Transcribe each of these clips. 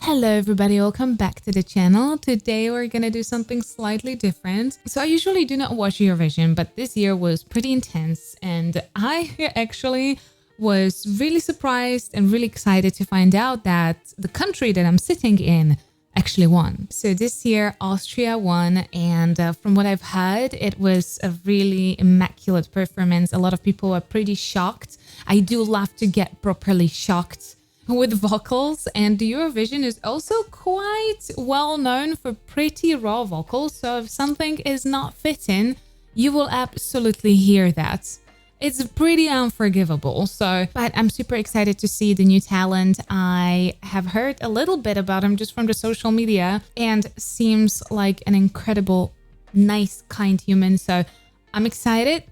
Hello everybody, welcome back to the channel. Today we're gonna do something slightly different. So I usually do not watch Eurovision, but this year was pretty intense and I actually was really surprised and really excited to find out that the country that I'm sitting in actually won. So this year Austria won, and from what I've heard, it was a really immaculate performance. A lot of people were pretty shocked. I do love to get properly shocked with vocals, and the Eurovision is also quite well known for pretty raw vocals, so if something is not fitting, you will absolutely hear that. It's pretty unforgivable, but I'm super excited to see the new talent. I have heard a little bit about him just from the social media and seems like an incredible, nice, kind human, so I'm excited.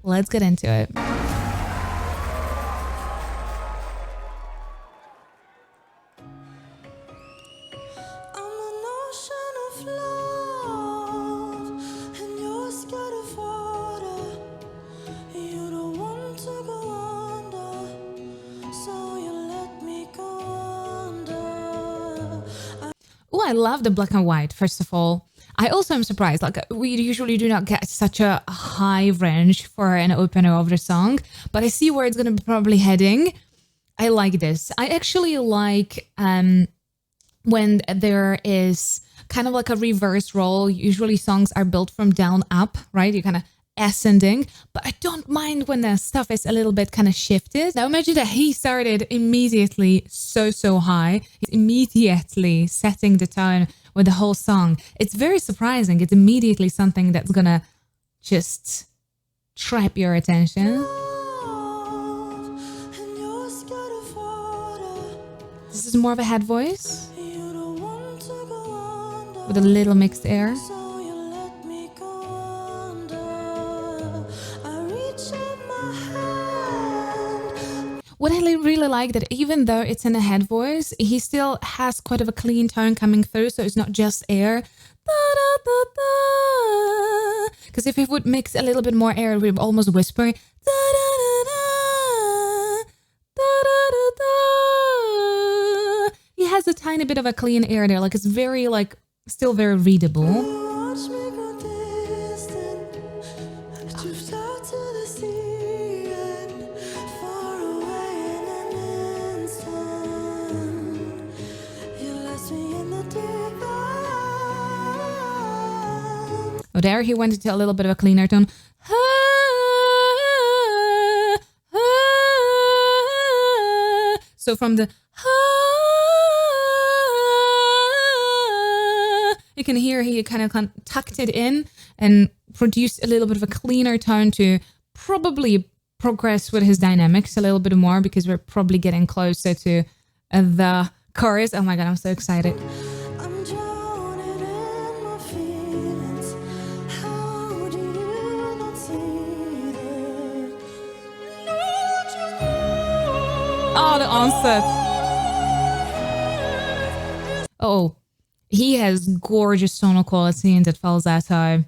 Let's get into it. Oh, I love the black and white, first of all. I also am surprised, like we usually do not get such a high range for an opener of the song, but I see where it's going to be probably heading. I like this. I actually like when there is kind of like a reverse role. Usually songs are built from down up, right? You kind of ascending, but I don't mind when the stuff is a little bit kind of shifted. Now imagine that he started immediately so high. He's immediately setting the tone with the whole song. It's very surprising. It's immediately something that's gonna just trap your attention. This is more of a head voice with a little mixed air. What I really like that even though it's in a head voice, he still has quite of a clean tone coming through, so it's not just air. Because if he would mix a little bit more air, it would almost whisper. He has a tiny bit of a clean air there, like it's very still very readable. Oh, there he went into a little bit of a cleaner tone. So from the you can hear he kind of tucked it in and produced a little bit of a cleaner tone to probably progress with his dynamics a little bit more, because we're probably getting closer to the chorus. Oh my god, I'm so excited. Oh, the onset. Oh, he has gorgeous tonal quality in that falsetto.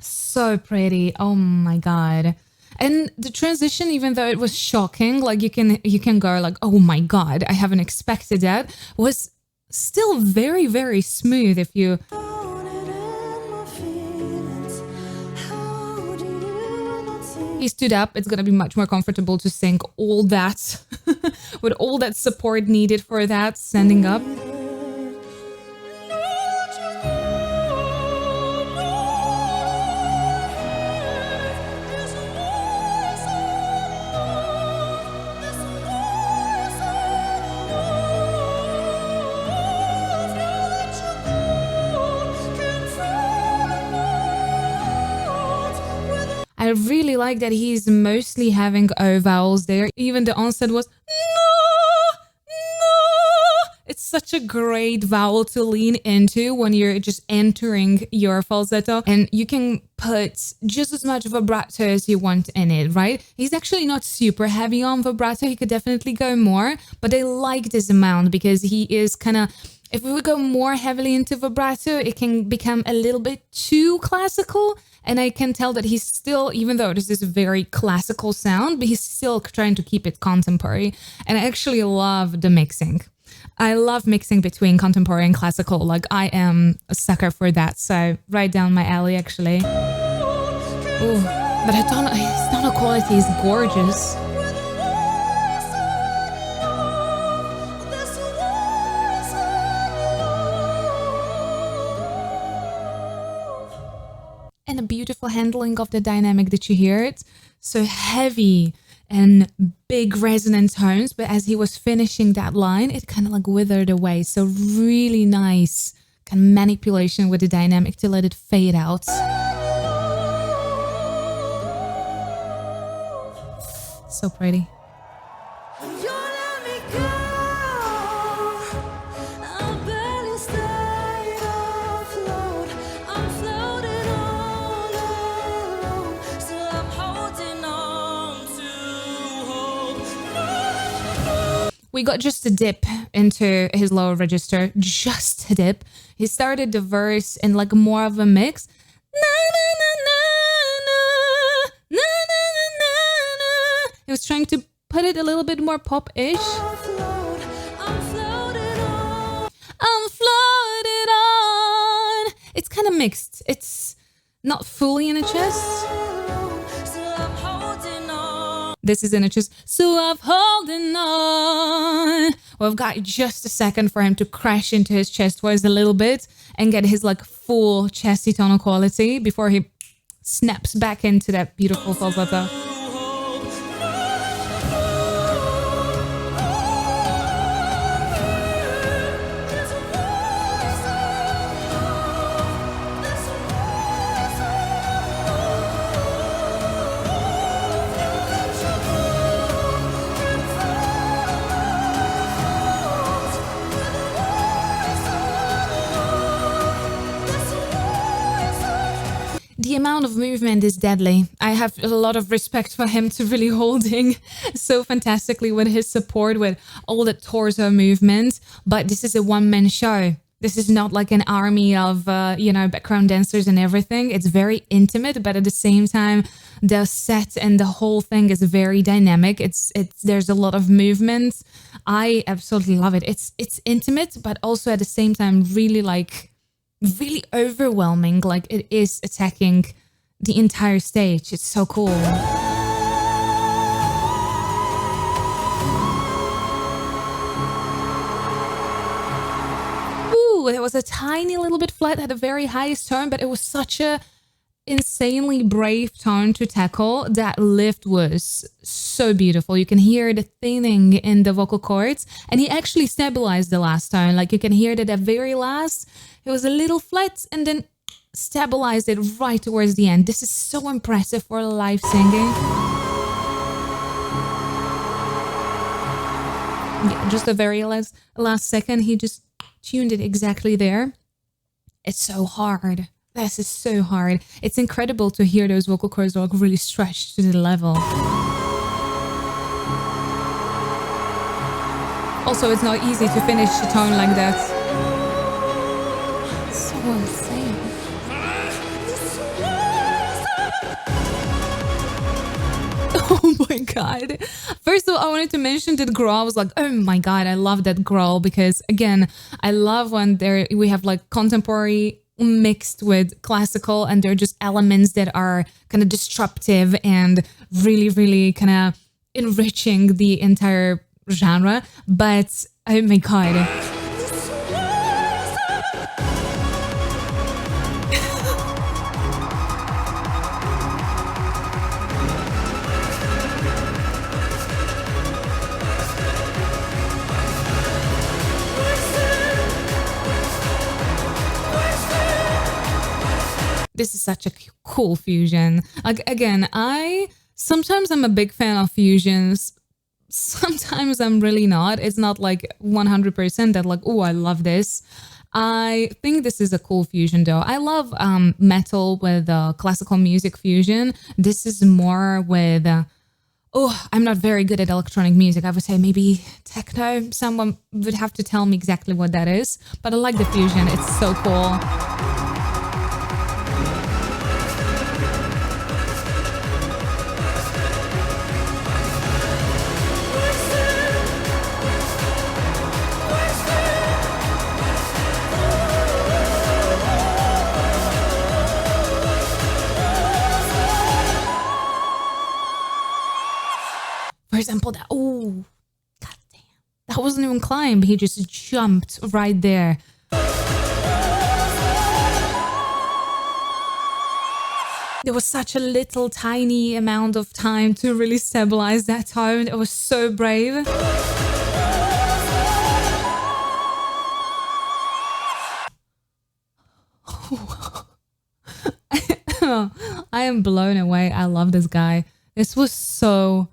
So pretty. Oh my god. And the transition, even though it was shocking, like you can go like, oh my god, I haven't expected that, was still very smooth if you... He stood up, it's gonna be much more comfortable to sing all that with all that support needed for that, standing up. I really like that he's mostly having O vowels there. Even the onset was no. It's such a great vowel to lean into when you're just entering your falsetto, and you can put just as much vibrato as you want in it, right? He's actually not super heavy on vibrato. He could definitely go more, but I like this amount because he is kind of... If we would go more heavily into vibrato, it can become a little bit too classical. And I can tell that he's still, even though this is a very classical sound, but he's still trying to keep it contemporary. And I actually love the mixing. I love mixing between contemporary and classical. Like I am a sucker for that. So right down my alley, actually. Ooh, but his tonal quality is gorgeous. And a beautiful handling of the dynamic that you hear it. So heavy and big resonant tones, but as he was finishing that line, it kind of like withered away. So really nice kind of manipulation with the dynamic to let it fade out. So pretty. We got just a dip into his lower register, just a dip. He started the verse in like more of a mix. Na, na, na, na, na, na, na, na, na. He was trying to put it a little bit more pop-ish. I'm floated on. It's kind of mixed. It's not fully in a chest. This is in a chest. So I'm holding on. We've got just a second for him to crash into his chest voice a little bit and get his like full chesty tonal quality before he snaps back into that beautiful falsetto. The amount of movement is deadly. I have a lot of respect for him to really holding so fantastically with his support, with all the torso movement. But this is a one-man show. This is not like an army of, background dancers and everything. It's very intimate, but at the same time, the set and the whole thing is very dynamic. There's a lot of movement. I absolutely love it. It's intimate, but also at the same time, really overwhelming. Like it is attacking the entire stage. It's so cool. Ooh, there was a tiny little bit flat at the very highest tone, but it was such a insanely brave tone to tackle. That lift was so beautiful. You can hear the thinning in the vocal cords, and he actually stabilized the last tone. Like you can hear that at very last, it was a little flat and then stabilized it right towards the end. This is so impressive for live singing. Yeah, just the very last second, he just tuned it exactly there. It's so hard. This is so hard. It's incredible to hear those vocal cords like really stretched to the level. Also, it's not easy to finish a tone like that. It's so insane. Oh my god. First of all, I wanted to mention that growl. I was like, oh my god, I love that growl, because again, I love when we have like contemporary mixed with classical, and they're just elements that are kind of disruptive and really, really kind of enriching the entire genre. But oh my god. This is such a cool fusion. Like, again, sometimes I'm a big fan of fusions. Sometimes I'm really not. It's not like 100% that like, oh, I love this. I think this is a cool fusion though. I love metal with classical music fusion. This is more with, I'm not very good at electronic music. I would say maybe techno. Someone would have to tell me exactly what that is. But I like the fusion. It's so cool. example, that, oh, god damn. That wasn't even climb. He just jumped right there. There was such a little tiny amount of time to really stabilize that tone. It was so brave. I am blown away. I love this guy. This was so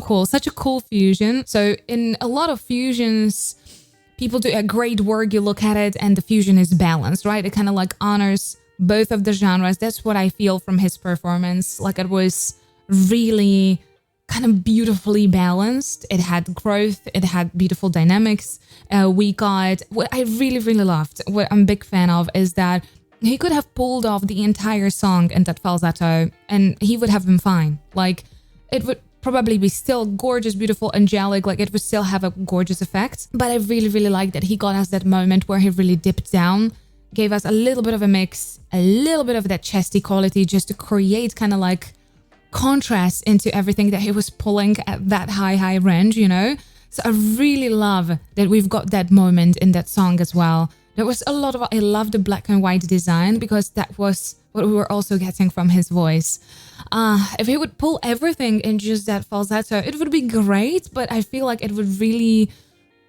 cool. Such a cool fusion. So in a lot of fusions, people do a great work. You look at it and the fusion is balanced, right? It kind of like honors both of the genres. That's what I feel from his performance. Like it was really kind of beautifully balanced. It had growth. It had beautiful dynamics. We got what I really, really loved. What I'm a big fan of is that he could have pulled off the entire song in that falsetto and he would have been fine. Like it would probably be still gorgeous, beautiful, angelic. Like it would still have a gorgeous effect. But I really, really like that he got us that moment where he really dipped down, gave us a little bit of a mix, a little bit of that chesty quality just to create kind of like contrast into everything that he was pulling at that high range, you know? So I really love that we've got that moment in that song as well. There was a lot of, I love the black and white design because that was what we were also getting from his voice. If he would pull everything in just that falsetto, it would be great, but I feel like it would really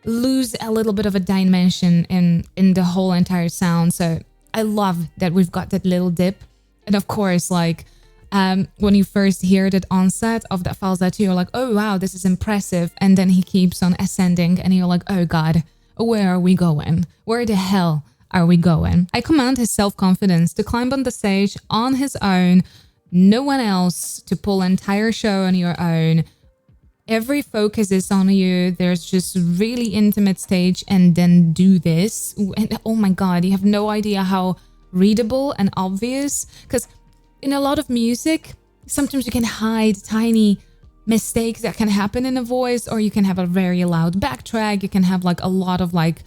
lose a little bit of a dimension in the whole entire sound. So I love that we've got that little dip. And of course, like when you first hear that onset of that falsetto, you're like, oh wow, this is impressive. And then he keeps on ascending and you're like, oh god, where are we going? Where the hell are we going? I command his self-confidence to climb on the stage on his own, no one else, to pull an entire show on your own. Every focus is on you. There's just really intimate stage and then do this. And oh my god, you have no idea how readable and obvious. Because in a lot of music, sometimes you can hide tiny mistakes that can happen in a voice, or you can have a very loud backtrack. You can have like a lot of like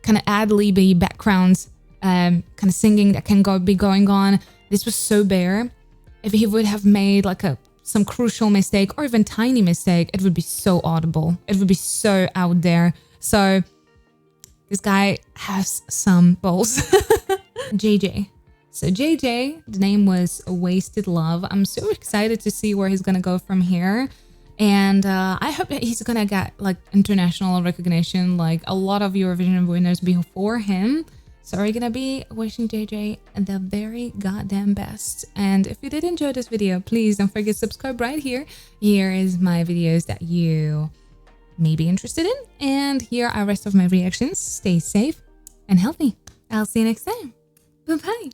kind of ad-libby background kind of singing that can be going on. This was so bare. If he would have made like some crucial mistake or even tiny mistake, it would be so audible. It would be so out there. So this guy has some balls. JJ. So JJ, the name was Wasted Love. I'm so excited to see where he's gonna go from here. And I hope that he's gonna get like international recognition, like a lot of Eurovision winners before him. So we're gonna be wishing JJ the very goddamn best. And if you did enjoy this video, please don't forget to subscribe right here. Here is my videos that you may be interested in. And here are the rest of my reactions. Stay safe and healthy. I'll see you next time. Bye-bye.